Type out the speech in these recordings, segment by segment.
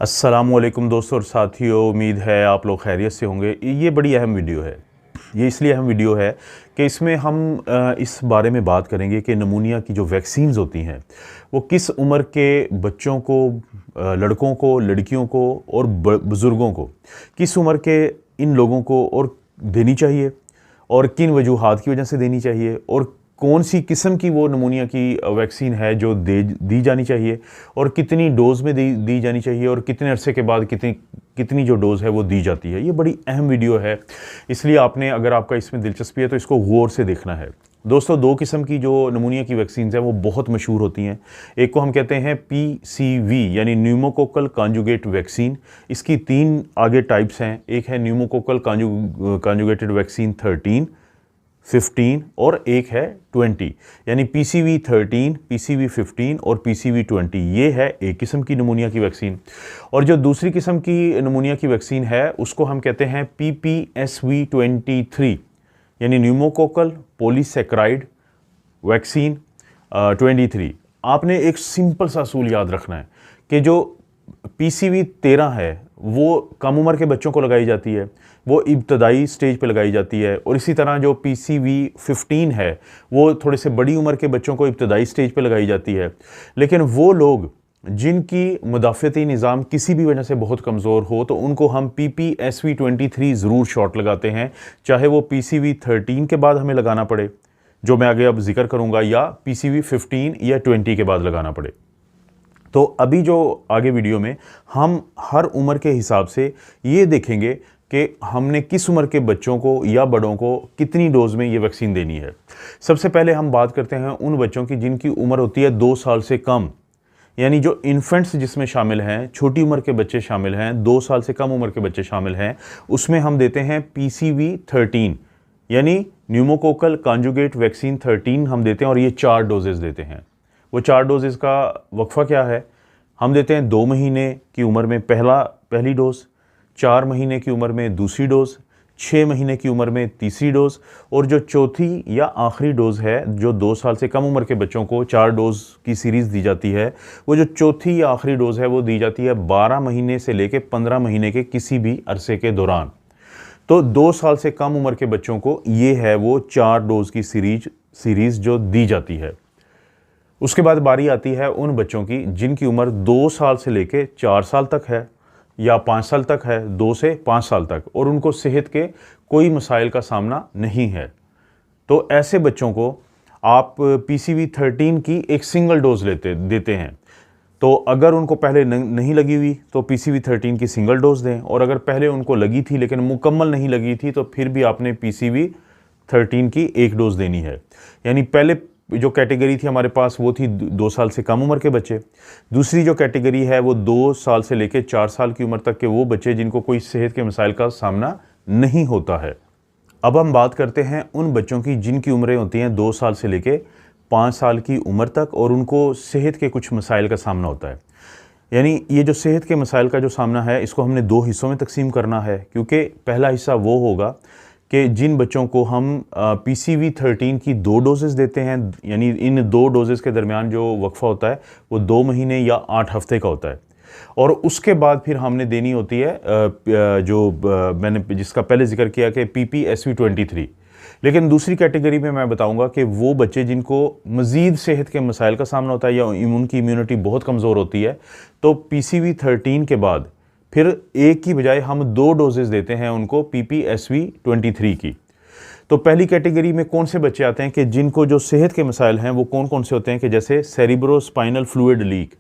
अस्सलामुअलैकुम दोस्तों और साथियों, उम्मीद है आप लोग खैरियत से होंगे। ये बड़ी अहम वीडियो है। ये इसलिए अहम वीडियो है कि इसमें हम इस बारे में बात करेंगे कि नमूनिया की जो वैक्सीन्स होती हैं वो किस उम्र के बच्चों को, लड़कों को, लड़कियों को और बुज़ुर्गों को, किस उम्र के इन लोगों को और देनी चाहिए और किन वजूहात की वजह से देनी चाहिए और कौन सी किस्म की वो नमूनिया की वैक्सीन है जो दी जानी चाहिए और कितनी डोज़ में दी जानी चाहिए और कितने अरसे के बाद कितनी जो डोज़ है वो दी जाती है। ये बड़ी अहम वीडियो है, इसलिए आपने, अगर आपका इसमें दिलचस्पी है तो इसको गौर से देखना है। दोस्तों, दो किस्म की जो नमूनिया की वैक्सीन है वो बहुत मशहूर होती हैं। एक को हम कहते हैं PCV यानी न्यूमोकोकल कॉन्जुगेट वैक्सीन। इसकी 3 आगे टाइप्स हैं। एक है न्यूमोकोकल कॉन्जुगेटेड वैक्सीन 13, 15 और एक है 20 यानी PCV 13, PCV 15 और PCV 20। ये है एक किस्म की नमूनिया की वैक्सीन। और जो दूसरी किस्म की नमूनिया की वैक्सीन है उसको हम कहते हैं PPSV 23 यानी न्यूमोकोकल पॉलीसैकेराइड वैक्सीन 23। आपने एक सिंपल सा असूल याद रखना है कि जो PCV 13 है वो कम उम्र के बच्चों को लगाई जाती है, वो इब्तदाई स्टेज पे लगाई जाती है। और इसी तरह जो PCV 15 है वो थोड़े से बड़ी उम्र के बच्चों को इब्तदाई स्टेज पे लगाई जाती है। लेकिन वो लोग जिनकी मुदाफ़ती निज़ाम किसी भी वजह से बहुत कमज़ोर हो तो उनको हम PPSV 23 ज़रूर शॉट लगाते हैं, चाहे वो PCV 13 के बाद हमें लगाना पड़े, जो मैं आगे अब जिक्र करूँगा, या PCV 15 या 20 के बाद लगाना पड़े। तो अभी जो आगे वीडियो में हम हर उम्र के हिसाब से ये देखेंगे कि हमने किस उम्र के बच्चों को या बड़ों को कितनी डोज़ में ये वैक्सीन देनी है। सबसे पहले हम बात करते हैं उन बच्चों की जिनकी उम्र होती है 2 साल से कम, यानी जो इन्फेंट्स जिसमें शामिल हैं, छोटी उम्र के बच्चे शामिल हैं, 2 साल से कम उम्र के बच्चे शामिल हैं, उसमें हम देते हैं PCV 13 यानी न्यूमोकोकल कॉन्जुगेट वैक्सीन 13 हम देते हैं। और ये 4 डोजेज़ देते हैं। वो 4 डोजेज़ का वक्फा क्या है? हम देते हैं 2 महीने की उम्र में पहली डोज़, 4 महीने की उम्र में दूसरी डोज़, 6 महीने की उम्र में तीसरी डोज़, और जो चौथी या आखिरी डोज़ है जो 2 साल से कम उम्र के बच्चों को 4 डोज़ की सीरीज़ दी जाती है, वो जो चौथी या आखिरी डोज़ है वो दी जाती है 12 महीने से लेकर 15 महीने के किसी भी अरसे के दौरान। तो 2 साल से कम उम्र के बच्चों को ये है वो 4 डोज़ की सीरीज़ जो दी जाती है। उसके बाद बारी आती है उन बच्चों की जिनकी उम्र 2 साल से लेकर 4 साल तक है या 5 साल तक है, 2 से 5 साल तक, और उनको सेहत के कोई मसाइल का सामना नहीं है। तो ऐसे बच्चों को आप PCV 13 की एक सिंगल डोज देते हैं। तो अगर उनको पहले नहीं लगी हुई तो PCV 13 की सिंगल डोज दें, और अगर पहले उनको लगी थी लेकिन मुकम्मल नहीं लगी थी तो फिर भी आपने PCV 13 की एक डोज देनी है। यानी पहले जो कैटेगरी थी हमारे पास वो थी 2 साल से कम उम्र के बच्चे। दूसरी जो कैटेगरी है वो 2 साल से लेकर 4 साल की उम्र तक के वो बच्चे जिनको कोई सेहत के मसाइल का सामना नहीं होता है। अब हम बात करते हैं उन बच्चों की जिनकी उम्रें होती हैं 2 साल से लेकर 5 साल की उम्र तक और उनको सेहत के कुछ मसाइल का सामना होता है। यानी ये जो सेहत के मसाइल का जो सामना है इसको हमने 2 हिस्सों में तकसीम करना है, क्योंकि पहला हिस्सा वो होगा कि जिन बच्चों को हम PCV 13 की 2 डोजेस देते हैं, यानी इन 2 डोजेस के दरमियान जो वक्फा होता है वो 2 महीने या 8 हफ्ते का होता है। और उसके बाद फिर हमने देनी होती है मैंने जिसका पहले जिक्र किया कि PPSV 23। लेकिन दूसरी कैटेगरी में मैं बताऊंगा कि वो बच्चे जिनको मज़ीद सेहत के मसाइल का सामना होता है या उनकी इम्यूनिटी बहुत कमज़ोर होती है, तो PCV 13 के बाद फिर एक की बजाय हम 2 डोजेज़ देते हैं उनको PPSV 23 की। तो पहली कैटेगरी में कौन से बच्चे आते हैं कि जिनको जो सेहत के मसाइल हैं वो कौन कौन से होते हैं कि जैसे सेरिब्रोस्पाइनल फ्लूइड लीक,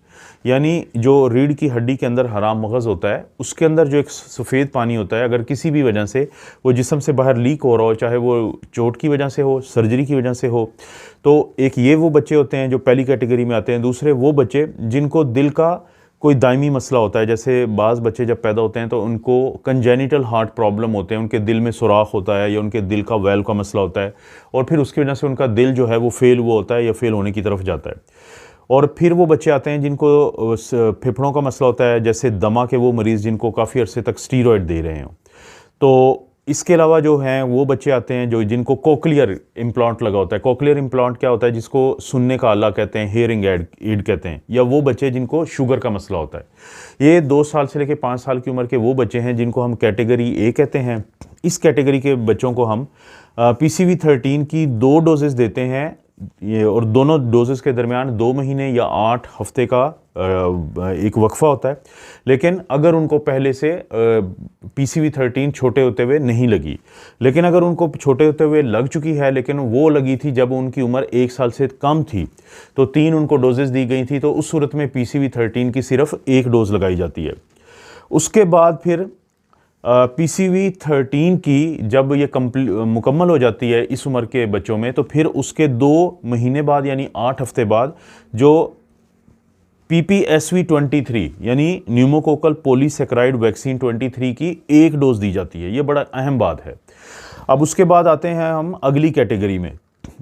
यानी जो रीढ़ की हड्डी के अंदर हराम मगज़ होता है उसके अंदर जो एक सफ़ेद पानी होता है, अगर किसी भी वजह से वो जिस्म से बाहर लीक हो रहा हो, चाहे वो चोट की वजह से हो, सर्जरी की वजह से हो, तो एक ये वो बच्चे होते हैं जो पहली कैटेगरी में आते हैं। दूसरे वो बच्चे जिनको दिल का कोई दायमी मसला होता है, जैसे बाज़ बच्चे जब पैदा होते हैं तो उनको कंजेनिटल हार्ट प्रॉब्लम होते हैं, उनके दिल में सुराख होता है या उनके दिल का वैल्व का मसला होता है और फिर उसकी वजह से उनका दिल जो है वो फेल हुआ होता है या फेल होने की तरफ जाता है। और फिर वो बच्चे आते हैं जिनको फेफड़ों का मसला होता है, जैसे दमा के वो मरीज़ जिनको काफ़ी अरसे तक स्टीरॉयड दे रहे हों। तो इसके अलावा जो हैं वो बच्चे आते हैं जो जिनको कोक्लियर इम्प्लांट लगा होता है। कोक्लियर इम्प्लांट क्या होता है? जिसको सुनने का आला कहते हैं, हेयरिंग एड कहते हैं। या वो बच्चे जिनको शुगर का मसला होता है। ये 2 साल से लेकर 5 साल की उम्र के वो बच्चे हैं जिनको हम कैटेगरी ए कहते हैं। इस कैटेगरी के बच्चों को हम PCV13 की 2 डोजेस देते हैं, ये, और दोनों डोजेस के दरमियान 2 महीने या 8 हफ्ते का एक वक्फा होता है। लेकिन अगर उनको पहले से PCV13 छोटे होते हुए नहीं लगी, लेकिन अगर उनको छोटे होते हुए लग चुकी है, लेकिन वो लगी थी जब उनकी उम्र 1 साल से कम थी, तो 3 उनको डोजेस दी गई थी, तो उस सूरत में PCV13 की सिर्फ 1 डोज लगाई जाती है। उसके बाद फिर PCV13 की जब ये मुकम्मल हो जाती है इस उम्र के बच्चों में, तो फिर उसके 2 महीने बाद यानी 8 हफ्ते बाद जो PPSV23 यानी न्यूमोकोकल पॉलीसैकेराइड वैक्सीन 23 की 1 डोज दी जाती है। ये बड़ा अहम बात है। अब उसके बाद आते हैं हम अगली कैटेगरी में,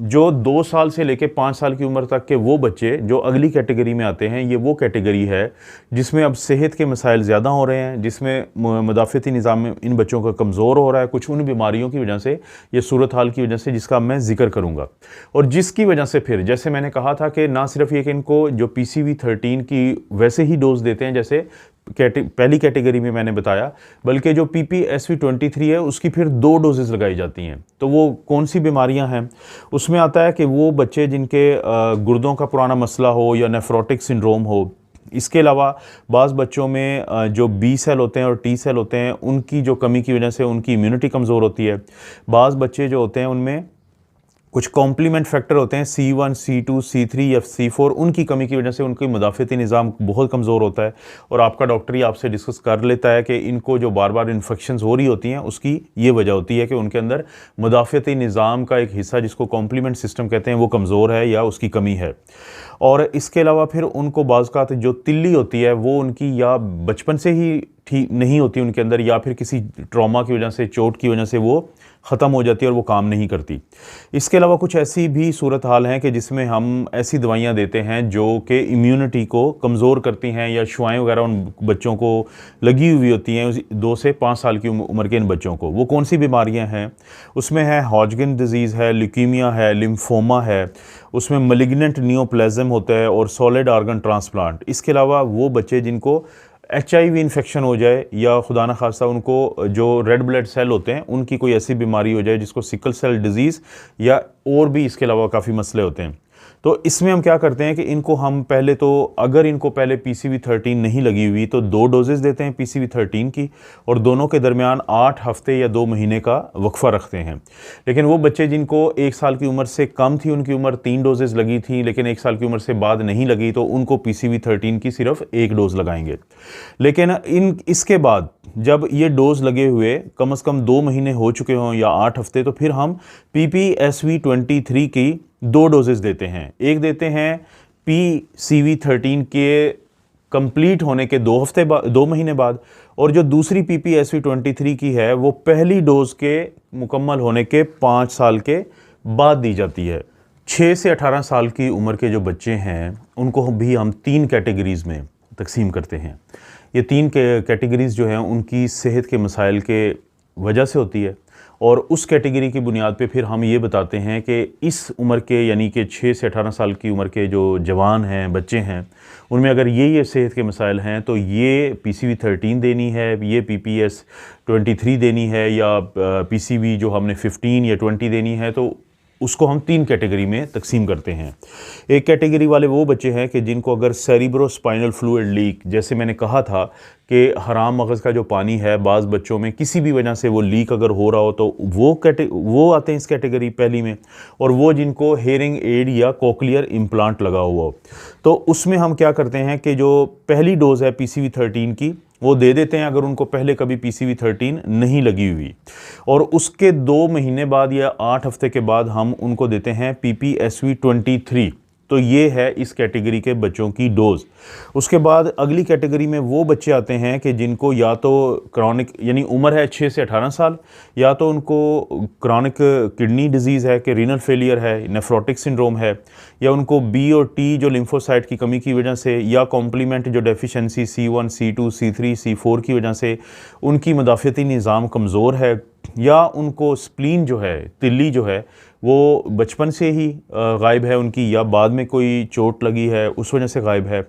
जो 2 साल से लेकर 5 साल की उम्र तक के वो बच्चे जो अगली कैटेगरी में आते हैं। ये वो कैटेगरी है जिसमें अब सेहत के मसाइल ज़्यादा हो रहे हैं, जिसमें मुदाफ़ती निज़ाम में इन बच्चों का कमज़ोर हो रहा है, कुछ उन बीमारियों की वजह से, ये सूरत हाल की वजह से, जिसका मैं जिक्र करूँगा। और जिसकी वजह से फिर जैसे मैंने कहा था कि ना सिर्फ ये कि इनको जो PCV13 की वैसे ही डोज देते हैं जैसे पहली कैटेगरी में मैंने बताया, बल्कि जो PPSV23 है उसकी फिर 2 डोजेस लगाई जाती हैं। तो वो कौन सी बीमारियां हैं? उसमें आता है कि वो बच्चे जिनके गुर्दों का पुराना मसला हो या नेफ्रोटिक सिंड्रोम हो। इसके अलावा बाज़ बच्चों में जो B सेल होते हैं और T सेल होते हैं, उनकी जो कमी की वजह से उनकी इम्यूनिटी कमज़ोर होती है। बाज़ बच्चे जो होते हैं उनमें कुछ कॉम्प्लीमेंट फैक्टर होते हैं C1, C2, C3 या C4, उनकी कमी की वजह से उनकी मुदाफ़ती निज़ाम बहुत कमज़ोर होता है। और आपका डॉक्टर ही आपसे डिस्कस कर लेता है कि इनको जो बार बार इन्फेक्शंस हो रही होती हैं उसकी ये वजह होती है कि उनके अंदर मुदाफ़ती निज़ाम का एक हिस्सा जिसको कॉम्प्लीमेंट सिस्टम कहते हैं वो कमज़ोर है या उसकी कमी है। और इसके अलावा फिर उनको बाज़ का जो तिल्ली होती है वो उनकी या बचपन से ही ठीक नहीं होती उनके अंदर, या फिर किसी ट्रॉमा की वजह से, चोट की वजह से वो ख़त्म हो जाती है और वो काम नहीं करती। इसके अलावा कुछ ऐसी भी सूरत हाल हैं कि जिसमें हम ऐसी दवाइयां देते हैं जो कि इम्यूनिटी को कमज़ोर करती हैं, या शुआएं वगैरह उन बच्चों को लगी हुई होती हैं 2 से 5 साल की उम्र के इन बच्चों को। वो कौन सी बीमारियां हैं? उसमें है हॉजकिन डिजीज़ है, ल्यूकीमिया है, लिम्फोमा है, उसमें मलिग्नेंट नियोप्लाज्म होता है, और सॉलिड ऑर्गन ट्रांसप्लांट। इसके अलावा वो बच्चे जिनको HIV इन्फेक्शन हो जाए, या खुदा न खास्ता उनको जो रेड ब्लड सेल होते हैं उनकी कोई ऐसी बीमारी हो जाए जिसको सिकल सेल डिजीज़, या और भी इसके अलावा काफ़ी मसले होते हैं। तो इसमें हम क्या करते हैं कि इनको हम पहले तो, अगर इनको पहले PCV13 नहीं लगी हुई, तो 2 डोजेस देते हैं PCV13 की, और दोनों के दरमियान 8 हफ्ते या 2 महीने का वक्फा रखते हैं। लेकिन वो बच्चे जिनको 1 साल की उम्र से कम थी, उनकी उम्र 3 डोजेस लगी थी, लेकिन 1 साल की उम्र से बाद नहीं लगी, तो उनको PCV13 की सिर्फ 1 डोज लगाएंगे। लेकिन इसके बाद जब ये डोज लगे हुए कम से कम 2 महीने हो चुके हों या 8 हफ्ते, तो फिर हम PPSV23 की 2 डोजेस देते हैं। एक देते हैं PCV13 के कंप्लीट होने के 2 महीने बाद, और जो दूसरी PPSV23 की है वो पहली डोज के मुकम्मल होने के 5 साल के बाद दी जाती है। 6 से 18 साल की उम्र के जो बच्चे हैं उनको भी हम 3 कैटेगरीज़ में तकसीम करते हैं। ये 3 कैटेगरीज़ जो हैं उनकी सेहत के मसाइल के वजह से होती है, और उस कैटेगरी की बुनियाद पे फिर हम ये बताते हैं कि इस उम्र के, यानी कि 6 से 18 साल की उम्र के जो जवान हैं, बच्चे हैं, उनमें अगर ये सेहत के मसाइल हैं तो ये PCV13 देनी है, ये PPS23 देनी है, या PCV जो हमने 15 या 20 देनी है, तो उसको हम 3 कैटेगरी में तकसीम करते हैं। एक कैटेगरी वाले वो बच्चे हैं कि जिनको अगर सेरिब्रोस्पाइनल फ्लूइड लीक, जैसे मैंने कहा था कि हराम मगज़ का जो पानी है बाज़ बच्चों में किसी भी वजह से वो लीक अगर हो रहा हो, तो वो आते हैं इस कैटेगरी पहली में। और वो जिनको हेयरिंग एड या कोक्लियर इम्प्लांट लगा हुआ हो, तो उसमें हम क्या करते हैं कि जो पहली डोज़ है PCV13 की वो दे देते हैं अगर उनको पहले कभी PCV13 नहीं लगी हुई, और उसके 2 महीने बाद या 8 हफ्ते के बाद हम उनको देते हैं PPSV23 तो ये है इस कैटेगरी के बच्चों की डोज। उसके बाद अगली कैटेगरी में वो बच्चे आते हैं कि जिनको या तो क्रॉनिक यानी उम्र है 6 से 18 साल, या तो उनको क्रॉनिक किडनी डिजीज़ है कि रीनल फेलियर है, नेफ्रोटिक सिंड्रोम है, या उनको बी और टी जो लिम्फोसाइट की कमी की वजह से, या कॉम्प्लीमेंट जो deficiency C1 C2 C3 C4 की वजह से उनकी मदाफ़ती निज़ाम कमज़ोर है, या उनको स्प्लीन जो है, तिल्ली जो है वो बचपन से ही गायब है उनकी, या बाद में कोई चोट लगी है उस वजह से गायब है,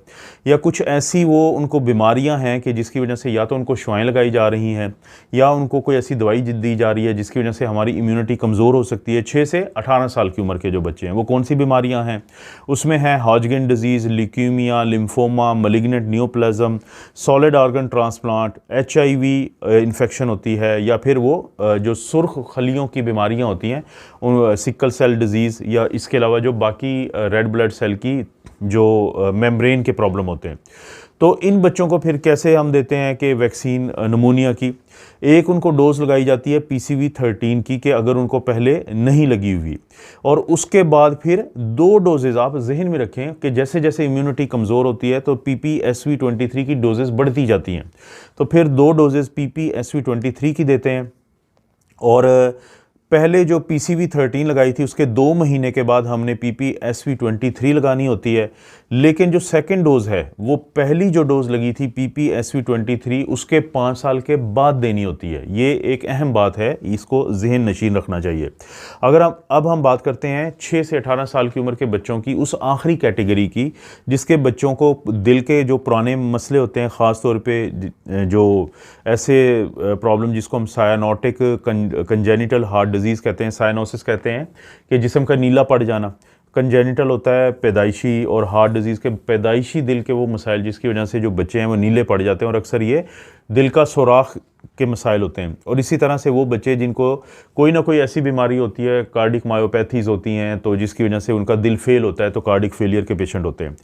या कुछ ऐसी वो उनको बीमारियां हैं कि जिसकी वजह से या तो उनको शुआएं लगाई जा रही हैं, या उनको कोई ऐसी दवाई दी जा रही है जिसकी वजह से हमारी इम्यूनिटी कमज़ोर हो सकती है। 6 से 18 साल की उम्र के जो बच्चे हैं वो कौन सी बीमारियाँ हैं, उसमें है Hodgkin disease, leukaemia, lymphoma, malignant neoplasm, solid organ transplant, HIV infection होती है, या फिर वो जो सुर्ख खलियों की बीमारियां होती हैं उन सिकल सेल डिजीज़, या इसके अलावा जो बाकी रेड ब्लड सेल की जो मेम्ब्रेन के प्रॉब्लम होते हैं। तो इन बच्चों को फिर कैसे हम देते हैं कि वैक्सीन नमूनिया की, एक उनको डोज लगाई जाती है PCV13 की कि अगर उनको पहले नहीं लगी हुई, और उसके बाद फिर 2 डोजेज़ आप जहन में रखें कि जैसे जैसे इम्यूनिटी कमज़ोर होती है तो PPSV23 की डोजेज़ बढ़ती जाती हैं, तो फिर 2 डोजेज़ PPSV23 की देते हैं। और पहले जो PCV13 लगाई थी उसके 2 महीने के बाद हमने PPSV23 लगानी होती है, लेकिन जो सेकंड डोज है वो पहली जो डोज लगी थी PPSV23 उसके 5 साल के बाद देनी होती है। ये एक अहम बात है, इसको जहन नशीन रखना चाहिए। अगर अब हम बात करते हैं 6 से 18 साल की उम्र के बच्चों की, उस आखिरी कैटेगरी की जिसके बच्चों को दिल के जो पुराने मसले होते हैं, ख़ास तौर पे जो ऐसे प्रॉब्लम जिसको हम सायानोटिक कंजेनिटल हार्ट डिजीज़ कहते हैं, साइनोसिस कहते हैं, कि जिस्म का नीला पड़ जाना। कंजेनिटल होता है पैदाइशी, और हार्ट डिजीज़ के पैदाइशी दिल के वो मसाइल जिसकी वजह से जो बच्चे हैं वो नीले पड़ जाते हैं, और अक्सर ये दिल का सुराख के मसाइल होते हैं। और इसी तरह से वो बच्चे जिनको कोई ना कोई ऐसी बीमारी होती है, कार्डिक मायोपैथीज़ होती हैं, तो जिसकी वजह से उनका दिल फेल होता है, तो कार्डिक फेलियर के पेशेंट होते हैं।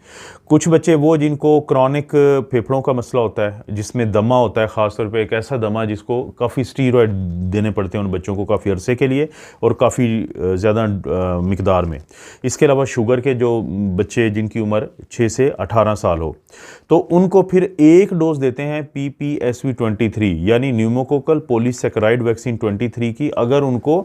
कुछ बच्चे वो जिनको क्रॉनिक फेफड़ों का मसला होता है, जिसमें दमा होता है, ख़ासतौर पे एक ऐसा दमा जिसको काफ़ी स्टीरॉयड देने पड़ते हैं उन बच्चों को काफ़ी अरसे के लिए और काफ़ी ज़्यादा मिकदार में। इसके अलावा शुगर के जो बच्चे जिनकी उम्र 6 से 18 साल हो, तो उनको फिर एक डोज देते हैं PPSV23 यानी न्यूमोकोकल पॉलीसैकेराइड वैक्सीन 23 की, अगर उनको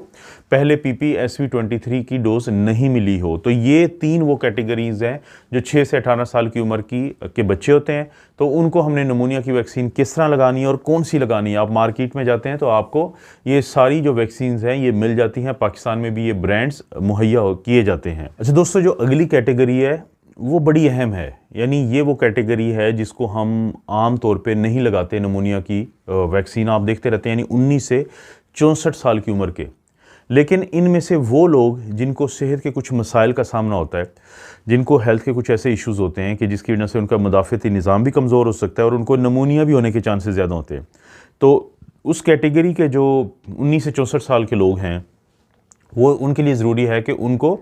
पहले PPSV23 की डोज नहीं मिली हो। तो ये 3 वो कैटेगरीज हैं जो 6 से 18 साल की उम्र के बच्चे होते हैं, तो उनको हमने नमूनिया की वैक्सीन किस तरह लगानी है और कौन सी लगानी है। आप मार्केट में जाते हैं तो आपको ये सारी जो वैक्सीन हैं ये मिल जाती हैं, पाकिस्तान में भी ये ब्रांड्स मुहैया किए जाते हैं। अच्छा दोस्तों, जो अगली कैटेगरी है वो बड़ी अहम है, यानी ये वो कैटेगरी है जिसको हम आम तौर पे नहीं लगाते नमूनिया की वैक्सीन। आप देखते रहते हैं, यानी 19 से 64 साल की उम्र के। लेकिन इनमें से वो लोग जिनको सेहत के कुछ मसाइल का सामना होता है, जिनको हेल्थ के कुछ ऐसे इश्यूज़ होते हैं कि जिसकी वजह से उनका मुदाफ़ती निज़ाम भी कमज़ोर हो सकता है और उनको नमूनिया भी होने के चांसेस ज़्यादा होते हैं, तो उस कैटेगरी के जो 19 से 64 साल के लोग हैं वो उनके लिए ज़रूरी है कि उनको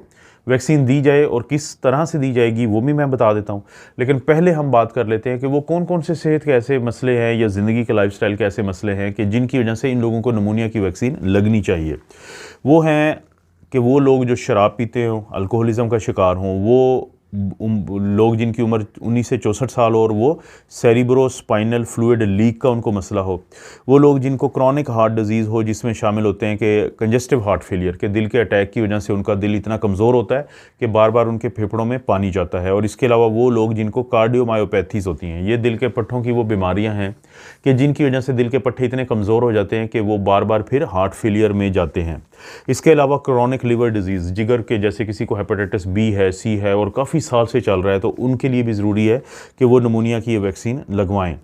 वैक्सीन दी जाए, और किस तरह से दी जाएगी वो भी मैं बता देता हूँ। लेकिन पहले हम बात कर लेते हैं कि वो कौन कौन से सेहत के ऐसे मसले हैं या ज़िंदगी के लाइफस्टाइल के ऐसे मसले हैं कि जिनकी वजह से इन लोगों को नमूनिया की वैक्सीन लगनी चाहिए। वो हैं कि वो लोग जो शराब पीते हों, अल्कोहलिज़म का शिकार हों, वो लोग जिनकी उम्र 19 से 64 साल हो और वो सेरिब्रो स्पाइनल फ्लूइड लीक का उनको मसला हो, वो लोग जिनको क्रॉनिक हार्ट डिजीज़ हो जिसमें शामिल होते हैं कि कंजेस्टिव हार्ट फेलियर के दिल के अटैक की वजह से उनका दिल इतना कमज़ोर होता है कि बार बार उनके फेफड़ों में पानी जाता है, और इसके अलावा वो लोग जिनको कार्डियोमायोपैथीज़ होती हैं, ये दिल के पट्टों की वो बीमारियाँ हैं कि जिनकी वजह से दिल के पट्टे इतने कमज़ोर हो जाते हैं कि वो बार बार फिर हार्ट फेलियर में जाते हैं। इसके अलावा क्रॉनिक लिवर डिजीज़, जिगर के, जैसे किसी को हेपेटाइटिस B है, C है और काफ़ी साल से चल रहा है, तो उनके लिए भी ज़रूरी है कि वो नमूनिया की ये वैक्सीन लगवाएं।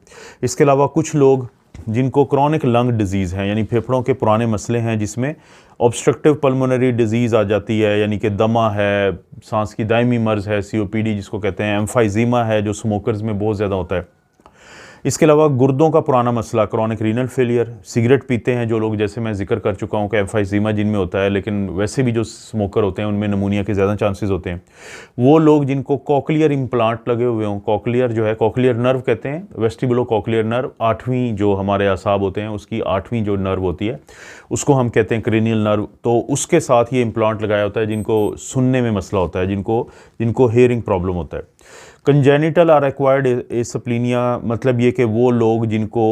इसके अलावा कुछ लोग जिनको क्रॉनिक लंग डिजीज़ है, यानी फेफड़ों के पुराने मसले हैं जिसमें ऑब्स्ट्रक्टिव पल्मोनरी डिजीज़ आ जाती है, यानी कि दमा है, सांस की दायमी मर्ज़ है, COPD जिसको कहते हैं, एम्फाइजीमा है जो स्मोकर्स में बहुत ज़्यादा होता है, इसके अलावा गुर्दों का पुराना मसला, क्रॉनिक रीनल फेलियर, सिगरेट पीते हैं जो लोग, जैसे मैं जिक्र कर चुका हूँ कि एम्फाइजीमा जिनमें होता है, लेकिन वैसे भी जो स्मोकर होते हैं उनमें नमूनिया के ज़्यादा चांसेस होते हैं। वो लोग जिनको कॉकलियर इम्प्लांट लगे हुए हों, कॉकलियर जो है, कॉकलियर नर्व कहते हैं, वेस्टिबुलो कॉकलियर नर्व, 8वीं जो हमारे असाब होते हैं उसकी 8वीं जो नर्व होती है उसको हम कहते हैं क्रेनियल नर्व, तो उसके साथ ये इम्प्लांट लगाया होता है जिनको सुनने में मसला होता है, जिनको हेयरिंग प्रॉब्लम होता है। कंजेनिटल आर एक्वायर्ड एसप्लीनिया, मतलब ये कि वो लोग जिनको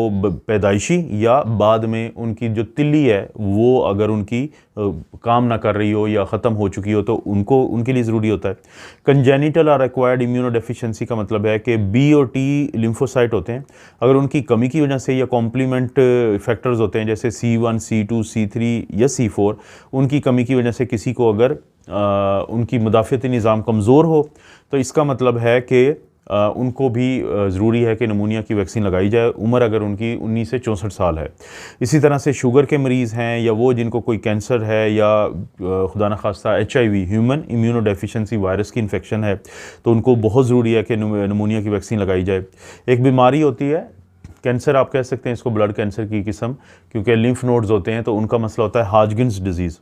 पैदाइशी या बाद में उनकी जो तिल्ली है वो अगर उनकी काम ना कर रही हो या ख़त्म हो चुकी हो तो उनके लिए ज़रूरी होता है। कंजेनिटल आर एक्वायर्ड इम्यूनोडेफिशिएंसी का मतलब है कि बी और टी लिम्फोसाइट होते हैं, अगर उनकी कमी की वजह से या कॉम्प्लीमेंट फैक्टर्स होते हैं जैसे C1, C2, C3 या C4, उनकी कमी की वजह से किसी को अगर उनकी मुदाफ़ियती निज़ाम कमज़ोर हो तो इसका मतलब है कि उनको भी ज़रूरी है कि नमूनिया की वैक्सीन लगाई जाए, उम्र अगर उनकी 19 से 64 साल है। इसी तरह से शुगर के मरीज़ हैं या वो जिनको कोई कैंसर है या खुदा न खास्ता HIV ह्यूमन इम्यूनोडेफिशिएंसी वायरस की इन्फेक्शन है तो उनको बहुत ज़रूरी है कि नमूनिया की वैक्सीन लगाई जाए। एक बीमारी होती है कैंसर, आप कह सकते हैं इसको ब्लड कैंसर की किस्म, क्योंकि लिम्फ नोड्स होते हैं तो उनका मसला होता है हाजगिन्स डिजीज़।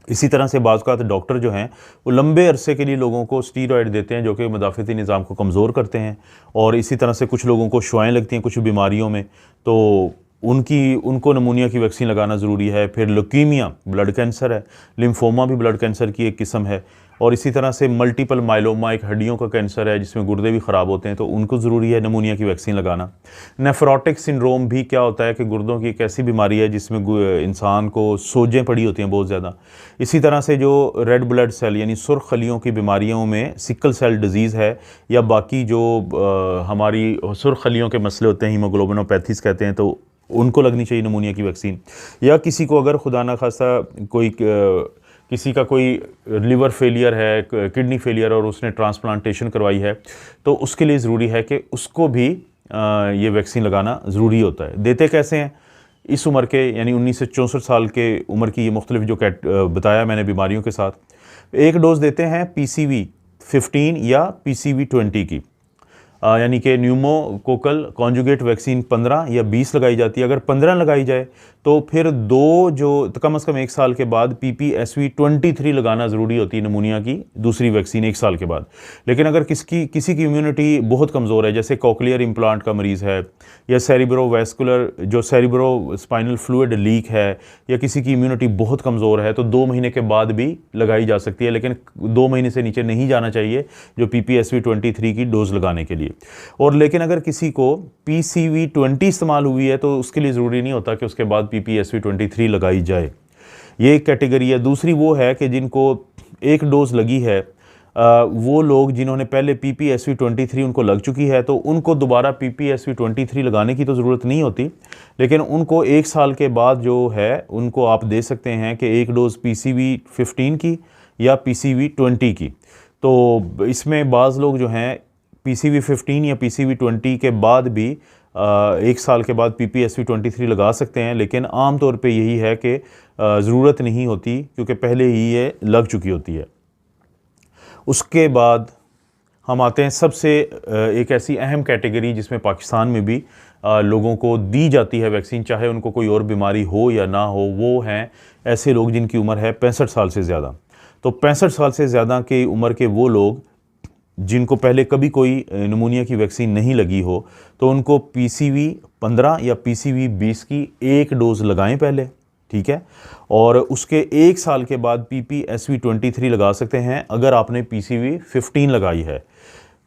इसी तरह से बाज़ औक़ात डॉक्टर जो हैं वो लंबे अरसे के लिए लोगों को स्टीरॉयड देते हैं जो कि मुदाफ़ती निज़ाम को कमज़ोर करते हैं, और इसी तरह से कुछ लोगों को शुआएँ लगती हैं कुछ बीमारियों में, तो उनको नमूनिया की वैक्सीन लगाना ज़रूरी है। फिर ल्यूकीमिया ब्लड कैंसर है, लिम्फोमा भी ब्लड कैंसर की एक किस्म है, और इसी तरह से मल्टीपल माइलोमा एक हड्डियों का कैंसर है जिसमें गुर्दे भी ख़राब होते हैं, तो उनको ज़रूरी है नमूनिया की वैक्सीन लगाना। नेफ्रोटिक सिंड्रोम भी क्या होता है कि गुर्दों की एक ऐसी बीमारी है जिसमें इंसान को सोजें पड़ी होती हैं बहुत ज़्यादा। इसी तरह से जो रेड ब्लड सेल यानी सुर्ख खलियों की बीमारियों में सिकल सेल डिजीज़ है या बाकी जो हमारी सुर्ख खलियों के मसले होते हैं हीमोग्लोबिनोपैथीज़ कहते हैं, तो उनको लगनी चाहिए नमूनिया की वैक्सीन। या किसी को अगर खुदा न खास्ता किसी का कोई लिवर फेलियर है, किडनी फेलियर और उसने ट्रांसप्लांटेशन करवाई है तो उसके लिए ज़रूरी है कि उसको भी ये वैक्सीन लगाना ज़रूरी होता है। देते कैसे हैं? इस उम्र के यानी 19 से 64 साल के उम्र की ये मुख्तलिफ जो बताया मैंने बीमारियों के साथ, एक डोज़ देते हैं PCV 15 या PCV 20 की, यानी कि न्यूमोकोकल कॉन्जुगेट वैक्सीन 15 या 20 लगाई जाती है। अगर 15 लगाई जाए तो फिर तो कम से कम 1 साल के बाद PPSV 23 लगाना ज़रूरी होती है नमूनिया की दूसरी वैक्सीन 1 साल के बाद। लेकिन अगर किसी की इम्यूनिटी बहुत कमज़ोर है, जैसे कॉकलियर इम्प्लांट का मरीज़ है या सेरिब्रोवैस्कुलर जो सेरिब्रो स्पाइनल फ्लूइड लीक है, या किसी की इम्यूनिटी बहुत कमज़ोर है, तो 2 महीने के बाद भी लगाई जा सकती है, लेकिन 2 महीने से नीचे नहीं जाना चाहिए जो PPSV 23 की डोज़ लगाने के लिए। और लेकिन अगर किसी को PCV 20 इस्तेमाल हुई है तो उसके लिए ज़रूरी नहीं होता कि उसके बाद PPSV 23 लगाई जाए। ये एक कैटेगरी है। दूसरी वो है कि जिनको एक डोज़ लगी है, वो लोग जिन्होंने पहले PPSV 23 उनको लग चुकी है तो उनको दोबारा PPSV 23 लगाने की तो ज़रूरत नहीं होती, लेकिन उनको 1 साल के बाद जो है उनको आप दे सकते हैं कि एक डोज़ PCV 15 की या PCV 20 की। तो इसमें बाज़ लोग जो हैं PCV 15 या PCV 20 के बाद भी 1 साल के बाद PPSV 23 लगा सकते हैं, लेकिन आम तौर पे यही है कि ज़रूरत नहीं होती क्योंकि पहले ही ये लग चुकी होती है। उसके बाद हम आते हैं सबसे एक ऐसी अहम कैटेगरी जिसमें पाकिस्तान में भी लोगों को दी जाती है वैक्सीन, चाहे उनको कोई और बीमारी हो या ना हो। वो हैं ऐसे लोग जिनकी उम्र है 65 साल से ज़्यादा। तो 65 साल से ज़्यादा की उम्र के वो लोग जिनको पहले कभी कोई नमूनिया की वैक्सीन नहीं लगी हो, तो उनको PCV 15 या PCV 20 की एक डोज़ लगाएं पहले, ठीक है, और उसके 1 साल के बाद PPSV 23 लगा सकते हैं अगर आपने PCV 15 लगाई है।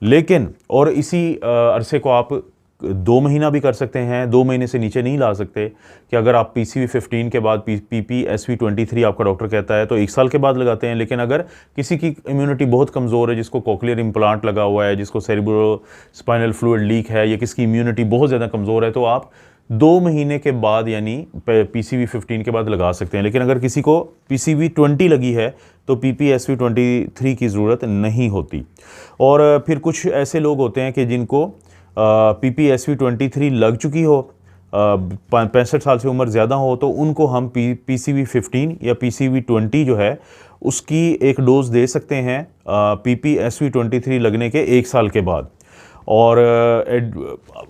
लेकिन और इसी अरसे को आप 2 महीना भी कर सकते हैं, 2 महीने से नीचे नहीं ला सकते कि अगर आप PCV 15 के बाद PPSV 23 आपका डॉक्टर कहता है तो 1 साल के बाद लगाते हैं। लेकिन अगर किसी की इम्यूनिटी बहुत कमज़ोर है, जिसको कॉकलियर इम्प्लांट लगा हुआ है, जिसको सेरिब्रो स्पाइनल फ्लूइड लीक है, या किसकी इम्यूनिटी बहुत ज़्यादा कमज़ोर है, तो आप 2 महीने के बाद यानी PCV 15 के बाद लगा सकते हैं। लेकिन अगर किसी को PCV 20 लगी है तो PPSV 23 की ज़रूरत नहीं होती। और फिर कुछ ऐसे लोग होते हैं कि जिनको PPSV 23 लग चुकी हो, 65 साल से उम्र ज़्यादा हो, तो उनको हम PCV 15 या PCV 20 जो है उसकी एक डोज़ दे सकते हैं PPSV 23 लगने के 1 साल के बाद। और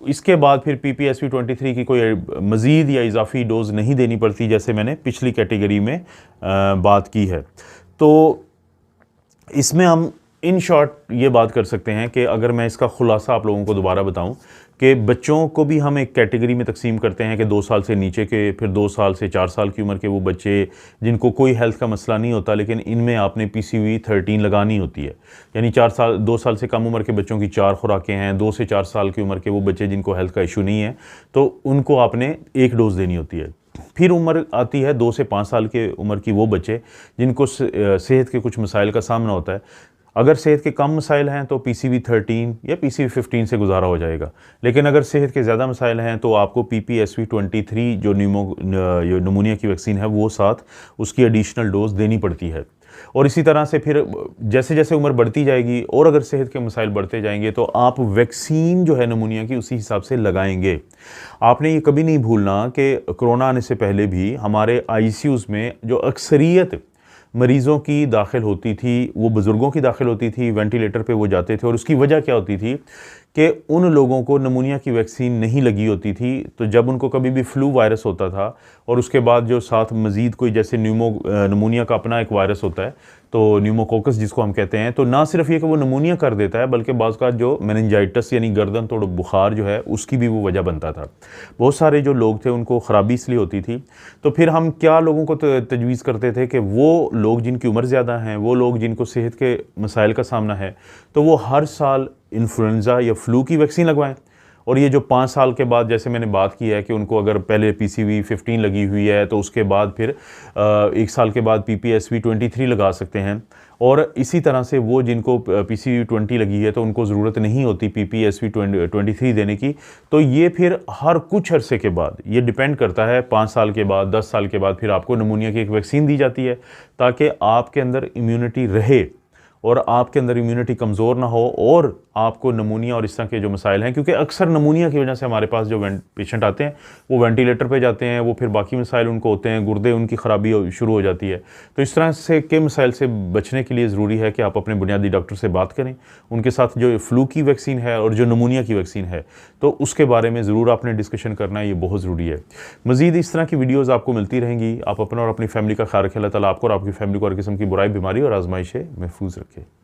इसके बाद फिर PPSV23 की कोई मज़ीद या इजाफी डोज़ नहीं देनी पड़ती, जैसे मैंने पिछली कैटेगरी में बात की है। तो इसमें हम इन शॉर्ट ये बात कर सकते हैं कि अगर मैं इसका खुलासा आप लोगों को दोबारा बताऊं कि बच्चों को भी हम एक कैटेगरी में तकसीम करते हैं कि 2 साल से नीचे के, फिर 2 साल से 4 साल की उम्र के वो बच्चे जिनको कोई हेल्थ का मसला नहीं होता, लेकिन इनमें आपने PCV13 लगानी होती है। यानी 2 साल से कम उम्र के बच्चों की 4 खुराकें हैं, 2 से 4 साल की उम्र के वो बच्चे जिनको हेल्थ का इशू नहीं है तो उनको आपने 1 डोज़ देनी होती है। फिर उम्र आती है 2 से 5 साल के उम्र की वो बच्चे जिनको सेहत के कुछ मसाइल का सामना होता है। अगर सेहत के कम मसाइल हैं तो PCV13 या PCV15 से गुजारा हो जाएगा, लेकिन अगर सेहत के ज़्यादा मसाइल हैं तो आपको PPSV23 जो नमूनिया की वैक्सीन है वो साथ उसकी एडिशनल डोज देनी पड़ती है। और इसी तरह से फिर जैसे जैसे उम्र बढ़ती जाएगी और अगर सेहत के मसाइल बढ़ते जाएंगे तो आप वैक्सीन जो है नमूनिया की उसी हिसाब से लगाएंगे। आपने ये कभी नहीं भूलना कि कोरोना आने से पहले भी हमारे ICUs में जो अक्सरियत मरीज़ों की दाखिल होती थी वो बुज़ुर्गों की दाखिल होती थी, वेंटिलेटर पे वो जाते थे, और उसकी वजह क्या होती थी कि उन लोगों को नमूनिया की वैक्सीन नहीं लगी होती थी। तो जब उनको कभी भी फ्लू वायरस होता था और उसके बाद जो साथ मज़ीद कोई जैसे नमूनिया का अपना एक वायरस होता है तो न्यूमोकोकस जिसको हम कहते हैं, तो ना सिर्फ ये कि वो नमूनिया कर देता है बल्कि बाज़ का जो मेनिंजाइटिस यानी गर्दन तोड़ बुखार जो है उसकी भी वो वजह बनता था। बहुत सारे जो लोग थे उनको ख़राबी इसलिए होती थी। तो फिर हम क्या लोगों को तजवीज़ करते थे कि वो लोग जिनकी उम्र ज़्यादा हैं, वो लोग जिनको सेहत के मसाइल का सामना है, तो वो हर साल इन्फ्लुएंज़ा या फ्लू की वैक्सीन लगवाएं। और ये जो 5 साल के बाद जैसे मैंने बात की है कि उनको अगर पहले PCV15 लगी हुई है तो उसके बाद फिर 1 साल के बाद PPSV23 लगा सकते हैं। और इसी तरह से वो जिनको PCV20 लगी है तो उनको ज़रूरत नहीं होती PPSV23 देने की। तो ये फिर हर कुछ अरसे के बाद, ये डिपेंड करता है, 5 साल के बाद, 10 साल के बाद फिर आपको नमूनिया की एक वैक्सीन दी जाती है ताकि आपके अंदर इम्यूनिटी रहे और आपके अंदर इम्यूनिटी कमज़ोर ना हो और आपको नमूनिया और इस तरह के जो मसाइल हैं, क्योंकि अक्सर नमूनिया की वजह से हमारे पास जो पेशेंट आते हैं वो वेंटिलेटर पे जाते हैं, वो फिर बाकी मसाइल उनको होते हैं, गुर्दे उनकी ख़राबी शुरू हो जाती है। तो इस तरह से के मसाइल से बचने के लिए ज़रूरी है कि आप अपने बुनियादी डॉक्टर से बात करें, उनके साथ जो फ्लू की वैक्सीन है और जो नमूनिया की वैक्सीन है तो उसके बारे में ज़रूर आपने डिस्कशन करना है, ये बहुत ज़रूरी है। मज़ीद इस तरह की वीडियोज़ आपको मिलती रहेंगी। आप अपना और अपनी फैमिली का ख्याल रखें। अल्लाह ताला आपको और आपकी फैमिली को हर किस्म की बुराई, बीमारी और आजमाइश से महफूज रखे।